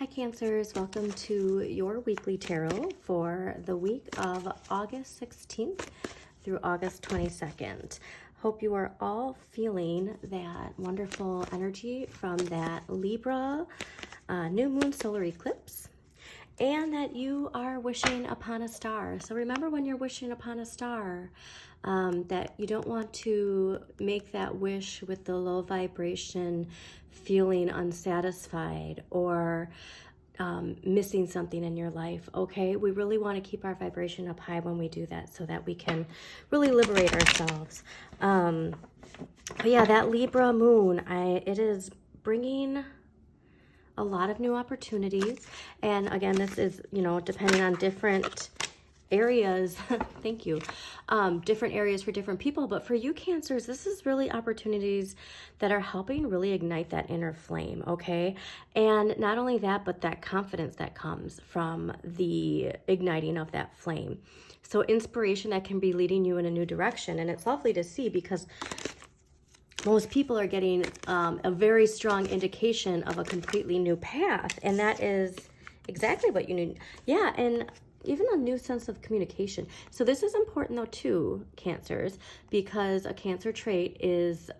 Hi Cancers, welcome to your weekly tarot for the week of August 16th through August 22nd. Hope you are all feeling that wonderful energy from that Libra new moon solar eclipse, and that you are wishing upon a star. So remember, when you're wishing upon a star, that you don't want to make that wish with the low vibration, feeling unsatisfied or missing something in your life, okay? We really want to keep our vibration up high when we do that, so that we can really liberate ourselves. But yeah, that Libra moon, it is bringing a lot of new opportunities. And again, this is, depending on different areas, thank you, different areas for different people. But for you Cancers, this is really opportunities that are helping really ignite that inner flame, okay? And not only that, but that confidence that comes from the igniting of that flame. So inspiration that can be leading you in a new direction. And it's lovely to see, because most people are getting a very strong indication of a completely new path. And that is exactly what you need. Yeah, and even a new sense of communication. So this is important though too, Cancers, because a Cancer trait is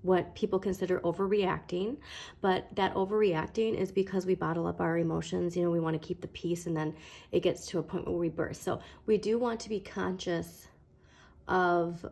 what people consider overreacting. But that overreacting is because we bottle up our emotions. We want to keep the peace, and then it gets to a point where we burst. So we do want to be conscious of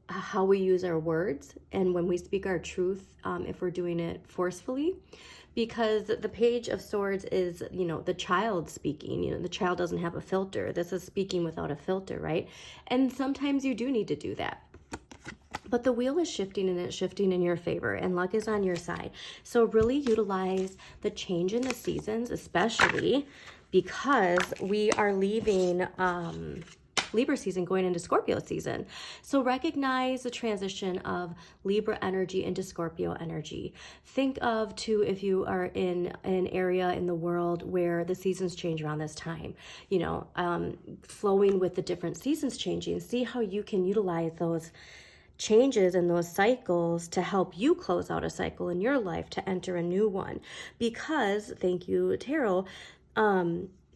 how we use our words, and when we speak our truth, if we're doing it forcefully, because the Page of Swords is, the child speaking. The child doesn't have a filter. This is speaking without a filter, right? And sometimes you do need to do that. But the wheel is shifting, and it's shifting in your favor, and luck is on your side. So really utilize the change in the seasons, especially because we are leaving Libra season, going into Scorpio season. So recognize the transition of Libra energy into Scorpio energy. Think of too, if you are in an area in the world where the seasons change around this time, flowing with the different seasons changing. See how you can utilize those changes and those cycles to help you close out a cycle in your life to enter a new one. Because, thank you Tarot,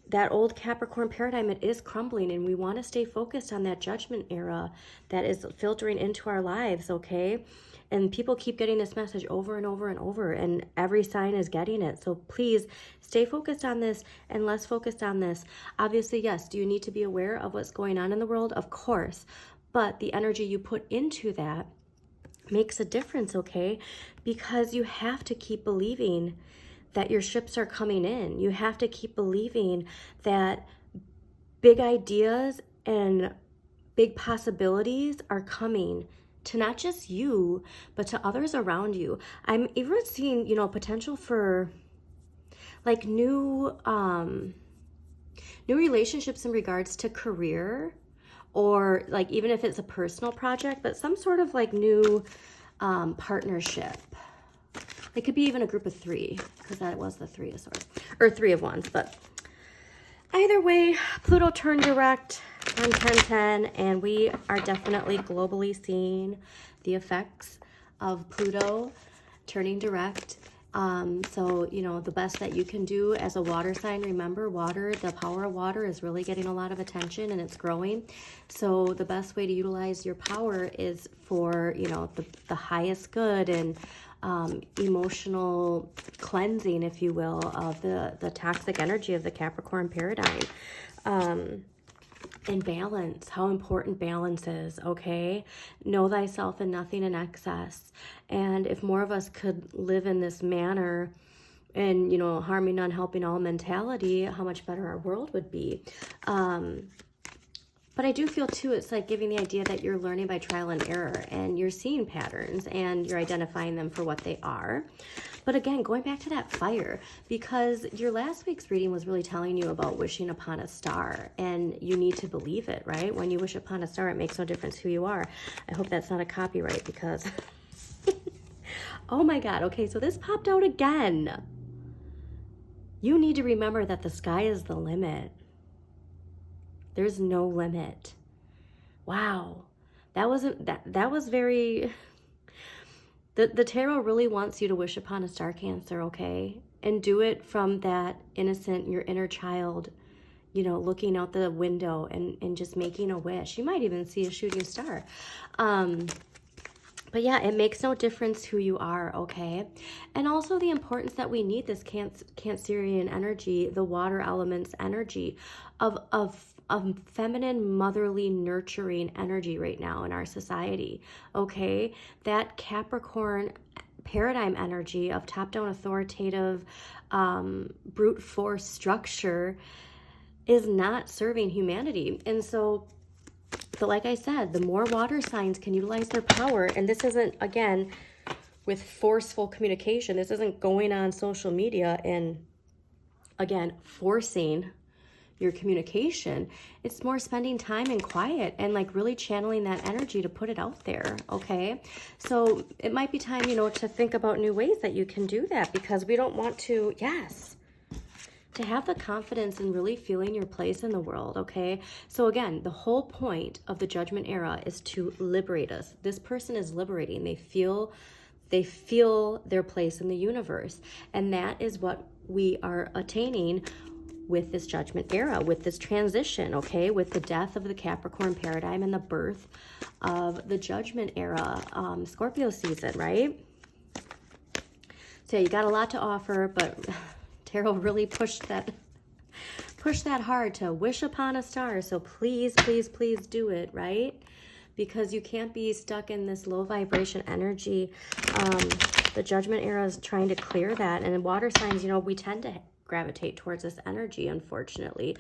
that old Capricorn paradigm, it is crumbling, and we want to stay focused on that judgment era that is filtering into our lives, okay? And people keep getting this message over and over and over, and every sign is getting it. So please stay focused on this and less focused on this. Obviously, yes, do you need to be aware of what's going on in the world? Of course. But the energy you put into that makes a difference, okay? Because you have to keep believing that your ships are coming in. You have to keep believing that big ideas and big possibilities are coming to not just you, but to others around you. I'm even seeing, potential for like new relationships in regards to career, or like even if it's a personal project, but some sort of like new partnership. It could be even a group of three, because that was the Three of Swords, or Three of Wands. But either way, Pluto turned direct on 10/10, and we are definitely globally seeing the effects of Pluto turning direct. So, the best that you can do as a water sign, remember, water, the power of water is really getting a lot of attention, and it's growing. So the best way to utilize your power is for, the highest good, and emotional cleansing, if you will, of the toxic energy of the Capricorn paradigm. And balance, how important balance is, okay? Know thyself and nothing in excess. And if more of us could live in this manner, and, harming none, helping all mentality, how much better our world would be. But I do feel too, it's like giving the idea that you're learning by trial and error, and you're seeing patterns, and you're identifying them for what they are. But again, going back to that fire, because your last week's reading was really telling you about wishing upon a star, and you need to believe it, right? When you wish upon a star, it makes no difference who you are. I hope that's not a copyright, because oh my God. Okay, so this popped out again. You need to remember that the sky is the limit. There's no limit. Wow. That was very The tarot really wants you to wish upon a star, Cancer, okay? And do it from that innocent, your inner child, you know, looking out the window and just making a wish. You might even see a shooting star. But yeah, it makes no difference who you are, okay? And also the importance that we need this Cancerian energy, the water element's energy of feminine, motherly, nurturing energy right now in our society, okay? That Capricorn paradigm energy of top-down authoritative, brute force structure is not serving humanity. And so, but like I said, the more water signs can utilize their power, and this isn't, again, with forceful communication, this isn't going on social media and, again, forcing your communication. It's more spending time in quiet and like really channeling that energy to put it out there, okay? So it might be time, you know, to think about new ways that you can do that, because we don't want to, yes, to have the confidence in really feeling your place in the world, okay? So again, the whole point of the Judgment Era is to liberate us. This person is liberating. They feel their place in the universe. And that is what we are attaining with this Judgment Era, with this transition, okay? With the death of the Capricorn paradigm and the birth of the Judgment Era, Scorpio season, right? So you got a lot to offer, but tarot really pushed that hard to wish upon a star. So please, please, please do it, right? Because you can't be stuck in this low vibration energy. The Judgment Era is trying to clear that. And in water signs, you know, we tend to gravitate towards this energy, unfortunately.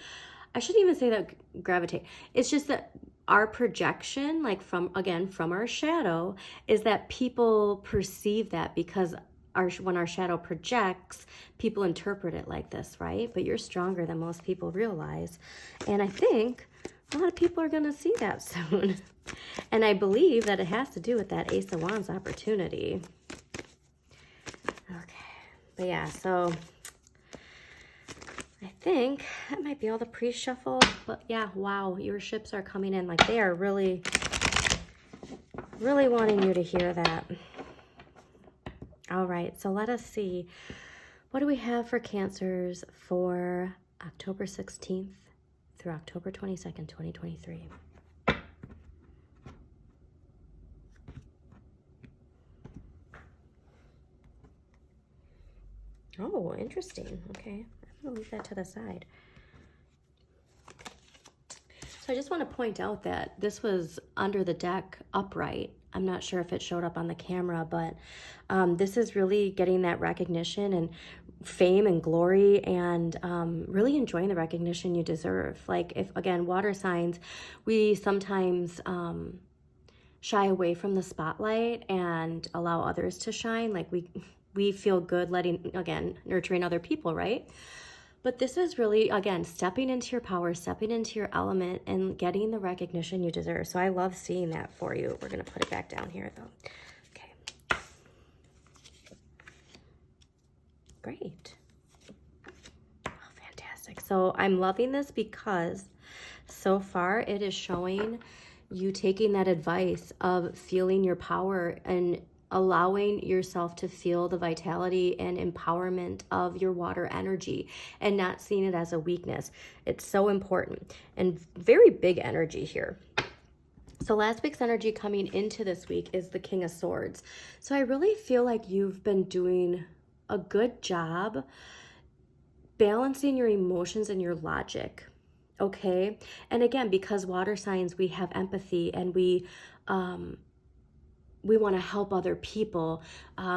I shouldn't even say that gravitate. It's just that our projection, like from our shadow, is that people perceive that, because when our shadow projects, people interpret it like this, right? But you're stronger than most people realize. And I think a lot of people are going to see that soon. And I believe that it has to do with that Ace of Wands opportunity. Okay. But yeah, so I think that might be all the pre-shuffle. But yeah, wow, your ships are coming in. Like, they are really, really wanting you to hear that. All right, so let us see. What do we have for Cancers for October 16th through October 22nd, 2023? Oh, interesting. Okay, I'm going to leave that to the side. So I just want to point out that this was under the deck upright. I'm not sure if it showed up on the camera, but this is really getting that recognition and fame and glory, and really enjoying the recognition you deserve. Like, if, again, water signs, we sometimes shy away from the spotlight and allow others to shine. Like, we feel good nurturing other people, right? But this is really, again, stepping into your power, stepping into your element, and getting the recognition you deserve. So I love seeing that for you. We're going to put it back down here, though. Okay. Great. Oh, fantastic. So I'm loving this because so far it is showing you taking that advice of feeling your power and allowing yourself to feel the vitality and empowerment of your water energy and not seeing it as a weakness. It's so important and very big energy here. So last week's energy coming into this week is the King of Swords. So I really feel like you've been doing a good job balancing your emotions and your logic. Okay. And again, because water signs, we have empathy and we want to help other people.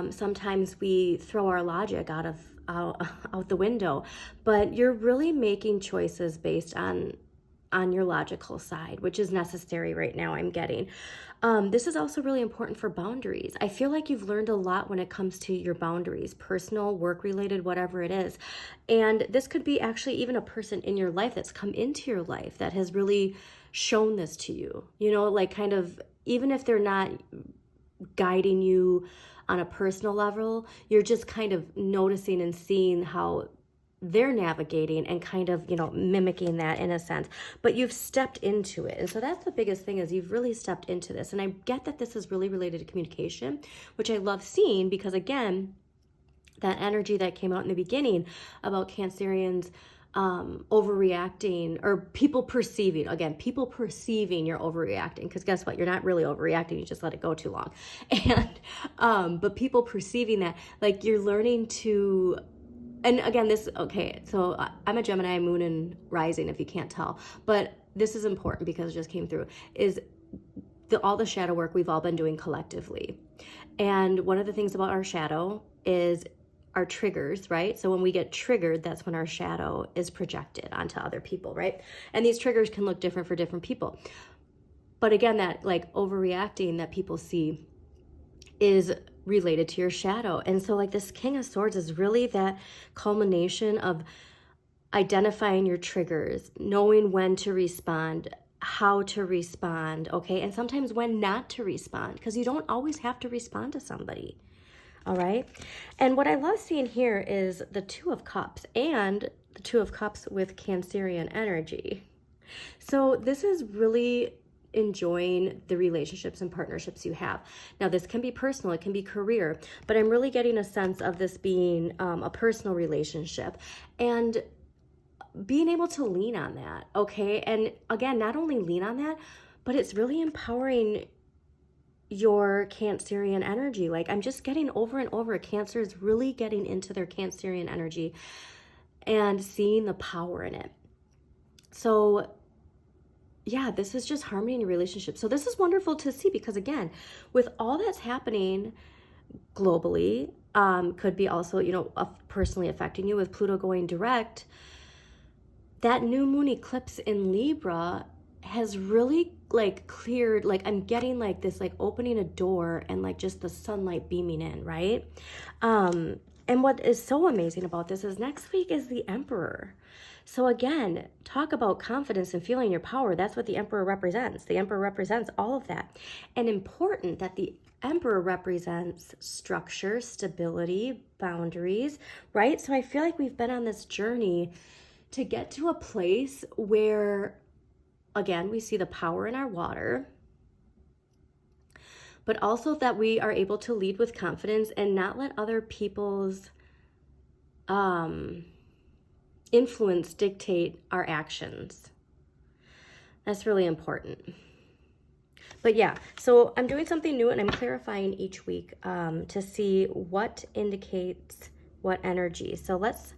Sometimes we throw our logic out the window, but you're really making choices based on your logical side, which is necessary right now, I'm getting. This is also really important for boundaries. I feel like you've learned a lot when it comes to your boundaries, personal, work-related, whatever it is. And this could be actually even a person in your life that's come into your life that has really shown this to you. You know, like, kind of, even if they're not guiding you on a personal level, you're just kind of noticing and seeing how they're navigating and kind of, you know, mimicking that in a sense, but you've stepped into it. And so that's the biggest thing, is you've really stepped into this. And I get that this is really related to communication, which I love seeing, because again, that energy that came out in the beginning about Cancerians overreacting, or people perceiving you're overreacting, because guess what, you're not really overreacting, you just let it go too long. And but people perceiving that, like, you're learning to, and again, so I'm a Gemini moon and rising, if you can't tell, but this is important because it just came through, is all the shadow work we've all been doing collectively. And one of the things about our shadow is our triggers, right? So when we get triggered, that's when our shadow is projected onto other people, right? And these triggers can look different for different people. But again, that like overreacting that people see is related to your shadow. And so like this King of Swords is really that culmination of identifying your triggers, knowing when to respond, how to respond, okay? And sometimes when not to respond, because you don't always have to respond to somebody. All right. And what I love seeing here is the Two of Cups, and the Two of Cups with Cancerian energy. So this is really enjoying the relationships and partnerships you have. Now, this can be personal, it can be career, but I'm really getting a sense of this being a personal relationship, and being able to lean on that. Okay. And again, not only lean on that, but it's really empowering your Cancerian energy. Like, I'm just getting over and over, Cancer is really getting into their Cancerian energy and seeing the power in it. So yeah, this is just harmony in your relationship. So this is wonderful to see, because again, with all that's happening globally, could be also, you know, personally affecting you with Pluto going direct. That new moon eclipse in Libra has really like cleared, like I'm getting like this, like opening a door and like just the sunlight beaming in, right? And what is so amazing about this is next week is the Emperor. So again, talk about confidence and feeling your power. That's what the Emperor represents. The Emperor represents all of that. And important that the Emperor represents structure, stability, boundaries, right? So I feel like we've been on this journey to get to a place where, again, we see the power in our water, but also that we are able to lead with confidence and not let other people's influence dictate our actions. That's really important. But yeah, so I'm doing something new, and I'm clarifying each week to see what indicates what energy. So let's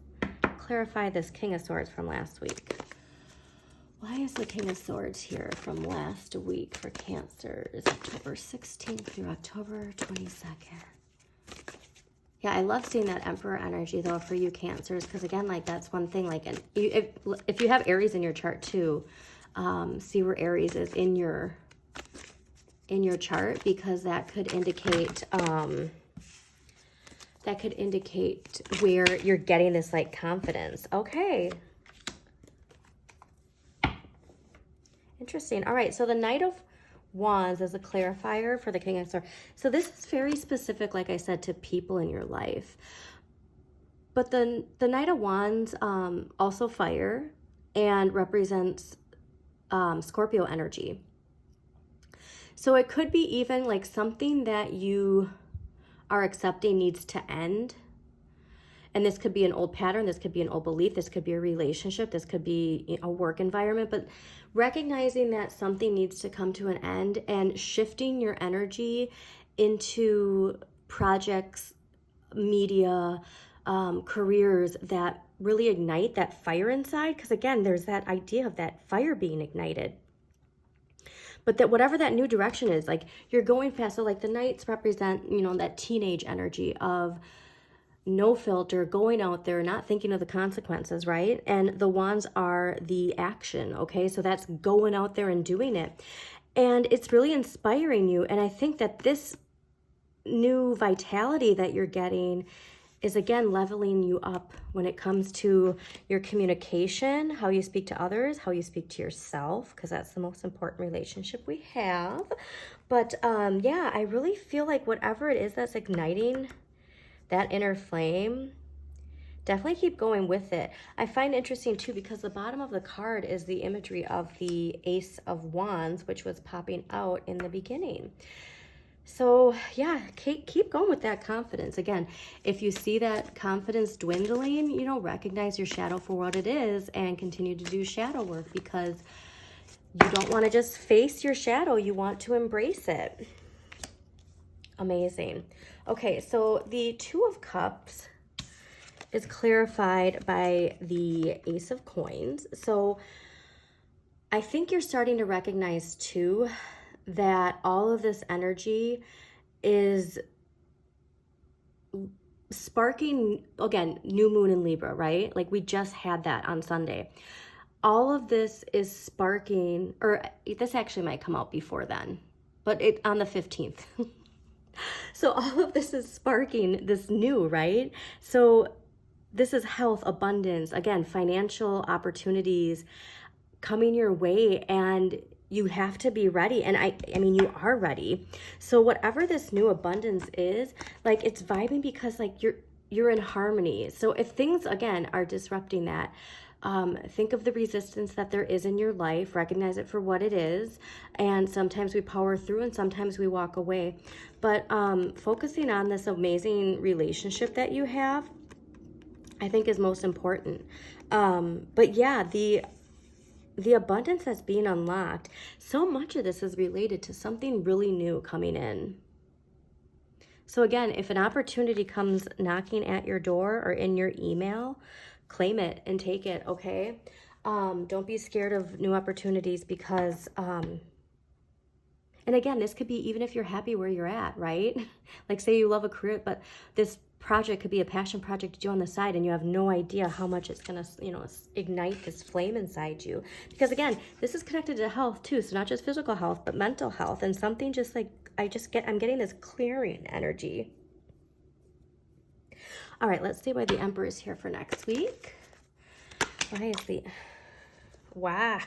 clarify this King of Swords from last week. Why is the King of Swords here from last week for Cancers, October 16th through October 22nd? Yeah, I love seeing that Emperor energy though for you Cancers, because again, like that's one thing. Like, and if you have Aries in your chart too, see where Aries is in your chart, because that could indicate where you're getting this like confidence. Okay. Interesting. All right, so the Knight of Wands is a clarifier for the King of Swords. So this is very specific, like I said, to people in your life. But the Knight of Wands also fire and represents Scorpio energy. So it could be even like something that you are accepting needs to end. And this could be an old pattern, this could be an old belief, this could be a relationship, this could be a work environment, but recognizing that something needs to come to an end and shifting your energy into projects, media, careers that really ignite that fire inside. Because again, there's that idea of that fire being ignited. But that whatever that new direction is, like you're going fast. So like the Knights represent, you know, that teenage energy of no filter, going out there, not thinking of the consequences, right? And the Wands are the action, okay? So that's going out there and doing it. And it's really inspiring you. And I think that this new vitality that you're getting is, again, leveling you up when it comes to your communication, how you speak to others, how you speak to yourself, because that's the most important relationship we have. But yeah, I really feel like whatever it is that's igniting that inner flame, definitely keep going with it. I find interesting too, because the bottom of the card is the imagery of the Ace of Wands, which was popping out in the beginning. So yeah, keep going with that confidence. Again, if you see that confidence dwindling, you know, recognize your shadow for what it is and continue to do shadow work, because you don't want to just face your shadow. You want to embrace it. Amazing. Okay, so the Two of Cups is clarified by the Ace of Coins. So I think you're starting to recognize too that all of this energy is sparking, again, new moon in Libra, right? Like we just had that on Sunday. All of this is sparking, or this actually might come out before then, but on the 15th. So all of this is sparking this new, right? So this is health, abundance, again, financial opportunities coming your way, and you have to be ready. And I mean, you are ready. So whatever this new abundance is, like, it's vibing because like you're in harmony. So if things, again, are disrupting that, think of the resistance that there is in your life, recognize it for what it is. And sometimes we power through and sometimes we walk away. But focusing on this amazing relationship that you have, I think is most important. But yeah, the abundance that's being unlocked, so much of this is related to something really new coming in. So again, if an opportunity comes knocking at your door or in your email, claim it and take it, okay? Don't be scared of new opportunities, because, and again, this could be even if you're happy where you're at, right? Like say you love a career, but this project could be a passion project to do on the side, and you have no idea how much it's gonna, you know, ignite this flame inside you. Because again, this is connected to health too, so not just physical health, but mental health, and something just like, I'm getting this clearing energy. All right, let's see why the Emperor is here for next week. Why is the, wow.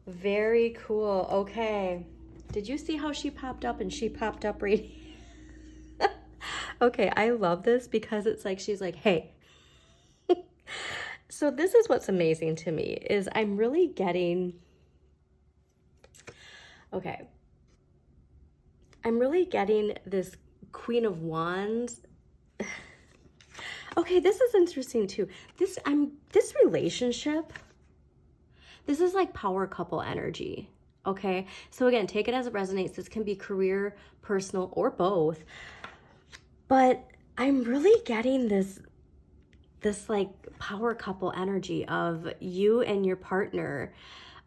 Very cool. Okay. Did you see how she popped up and she popped up right? Okay, I love this because it's like, she's like, hey. So this is what's amazing to me is I'm really getting, okay. I'm really getting this Queen of Wands. Okay, this is interesting too. This relationship, this is like power couple energy. Okay, so again, take it as it resonates. This can be career, personal, or both. But I'm really getting this like power couple energy of you and your partner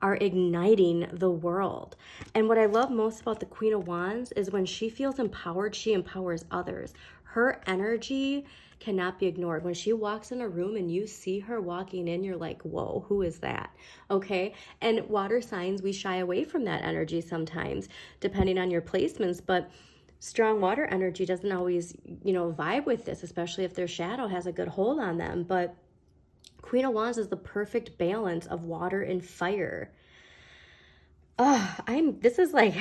are igniting the world. And what I love most about the Queen of Wands is when she feels empowered, she empowers others. Her energy cannot be ignored. When she walks in a room and you see her walking in, you're like, whoa, who is that? Okay. And water signs, we shy away from that energy sometimes, depending on your placements, but strong water energy doesn't always, you know, vibe with this, especially if their shadow has a good hold on them. But Queen of Wands is the perfect balance of water and fire. This is like,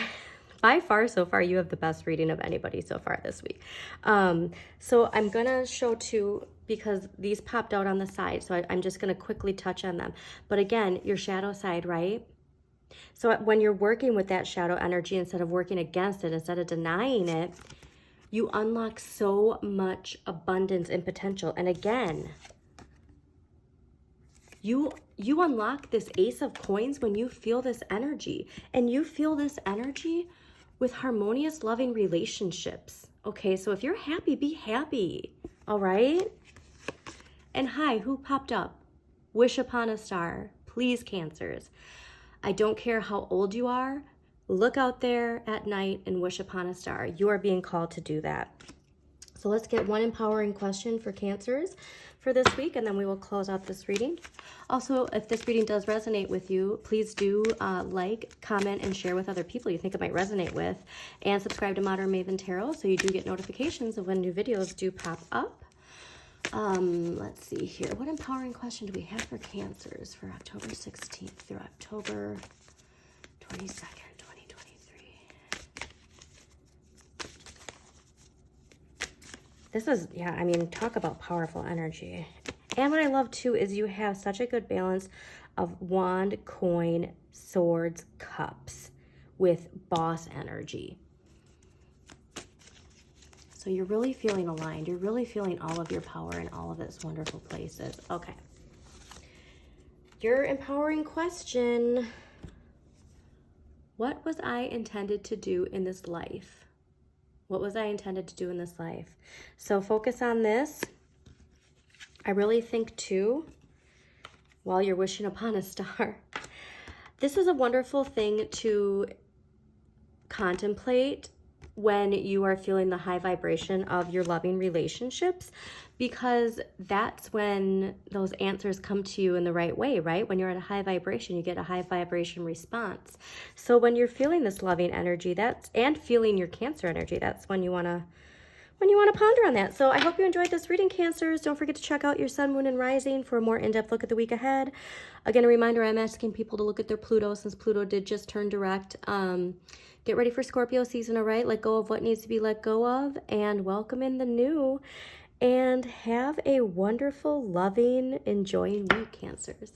by far so far, you have the best reading of anybody so far this week. So I'm gonna show two because these popped out on the side. So I'm just gonna quickly touch on them. But again, your shadow side, right? So when you're working with that shadow energy, instead of working against it, instead of denying it, you unlock so much abundance and potential. And again, you unlock this Ace of Coins when you feel this energy. And you feel this energy with harmonious, loving relationships. Okay, so if you're happy, be happy. All right? And hi, who popped up? Wish upon a star. Please, Cancers. I don't care how old you are. Look out there at night and wish upon a star. You are being called to do that. So let's get one empowering question for Cancers for this week, and then we will close out this reading. Also, if this reading does resonate with you, please do like, comment, and share with other people you think it might resonate with, and subscribe to Modern Maven Tarot so you do get notifications of when new videos do pop up. Let's see here. What empowering question do we have for Cancers for October 16th through October 22nd? This is, yeah, I mean, talk about powerful energy. And what I love too is you have such a good balance of wand, coin, swords, cups with boss energy. So you're really feeling aligned. You're really feeling all of your power in all of its wonderful places. Okay. Your empowering question. What was I intended to do in this life? What was I intended to do in this life? So focus on this. I really think too, while you're wishing upon a star, this is a wonderful thing to contemplate when you are feeling the high vibration of your loving relationships, because that's when those answers come to you in the right way, right? When you're at a high vibration, you get a high vibration response. So when you're feeling this loving energy, and feeling your Cancer energy, that's when you want to ponder on that. So I hope you enjoyed this reading, Cancers. Don't forget to check out your sun, moon, and rising for a more in-depth look at the week ahead. Again, a reminder, I'm asking people to look at their Pluto since Pluto did just turn direct. Get ready for Scorpio season, all right? Let go of what needs to be let go of and welcome in the new. And have a wonderful, loving, enjoying week, Cancers.